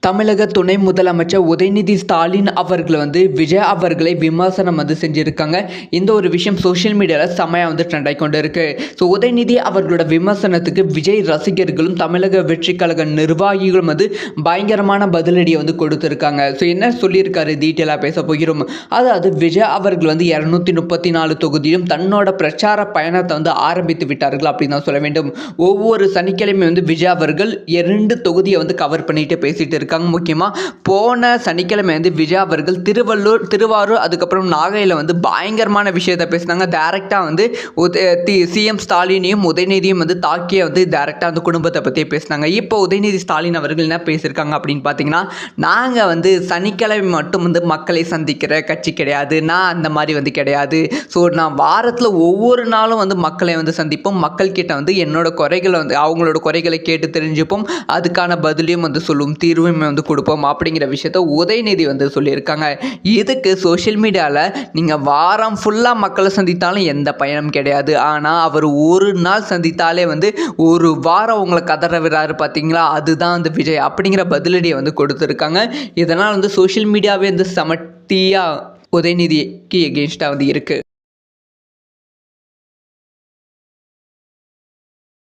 தமிழக துணை முதலமைச்சர் உதயநிதி ஸ்டாலின் அவர்கள் விஜய் அவர்களை விமர்சனம் செஞ்சுருக்காங்க. இந்த ஒரு விஷயம் சோஷியல் மீடியாவில் செம்மையாக ட்ரெண்ட் ஆகி கொண்டு இருக்கு. ஸோ உதயநிதி அவர்களோட விமர்சனத்துக்கு விஜய் ரசிகர்களும் தமிழக வெற்றி கழக நிர்வாகிகளும் பயங்கரமான பதிலடியை கொடுத்துருக்காங்க. ஸோ என்ன சொல்லியிருக்காரு டீட்டெயிலாக பேச போகிறோம். அதாவது விஜய் அவர்கள் 234 தொகுதியிலும் தன்னோட பிரச்சார பயணத்தை ஆரம்பித்து விட்டார்கள் அப்படின்னு தான் சொல்ல வேண்டும். ஒவ்வொரு சனிக்கிழமை விஜய் அவர்கள் 2 தொகுதியை கவர் பண்ணிட்டு பேசிட்டு இருக்காங்க. முக்கியமாக போன சனிக்கிழமை விஜய் அவர்கள் திருவாரூர் அதுக்கப்புறம் நாகையில் பயங்கரமான விஷயத்தை பேசினாங்க. டைரக்டாக சிஎம் ஸ்டாலினையும் உதயநிதியும் தாக்கிய டைரக்டாக அந்த குடும்பத்தை பற்றி பேசினாங்க. இப்போ உதயநிதி ஸ்டாலின் அவர்கள் என்ன பேசியிருக்காங்க அப்படின்னு பார்த்தீங்கன்னா, நாங்கள் சனிக்கிழமை மட்டும் மக்களை சந்திக்கிற கட்சி கிடையாது, நான் அந்த மாதிரி கிடையாது. ஸோ நான் வாரத்தில் ஒவ்வொரு நாளும் மக்களை சந்திப்போம், மக்கள்கிட்ட என்னோட குறைகளை அவங்களோட குறைகளை கேட்டு தெரிஞ்சுப்போம், அதுக்கான பதிலையும் சொல்லுவோம், தீர்வும் கொடுப்போம் அப்படிங்கிற விஷயத்த உதயநிதி சொல்லியிருக்காங்க. இதுக்கு சோஷியல் மீடியாவில் நீங்கள் வாரம் ஃபுல்லாக மக்களை சந்தித்தாலும் எந்த பயனும் கிடையாது. ஆனால் அவர் ஒரு நாள் சந்தித்தாலே ஒரு வாரம் உங்களை கதற விடுறாரு பார்த்தீங்களா, அதுதான் விஜய் அப்படிங்கிற பதிலடியை கொடுத்துருக்காங்க. இதனால் சோஷியல் மீடியாவே சமட்டியாக உதயநிதிக்கு எகெயின்ஸ்டாக இருக்குது.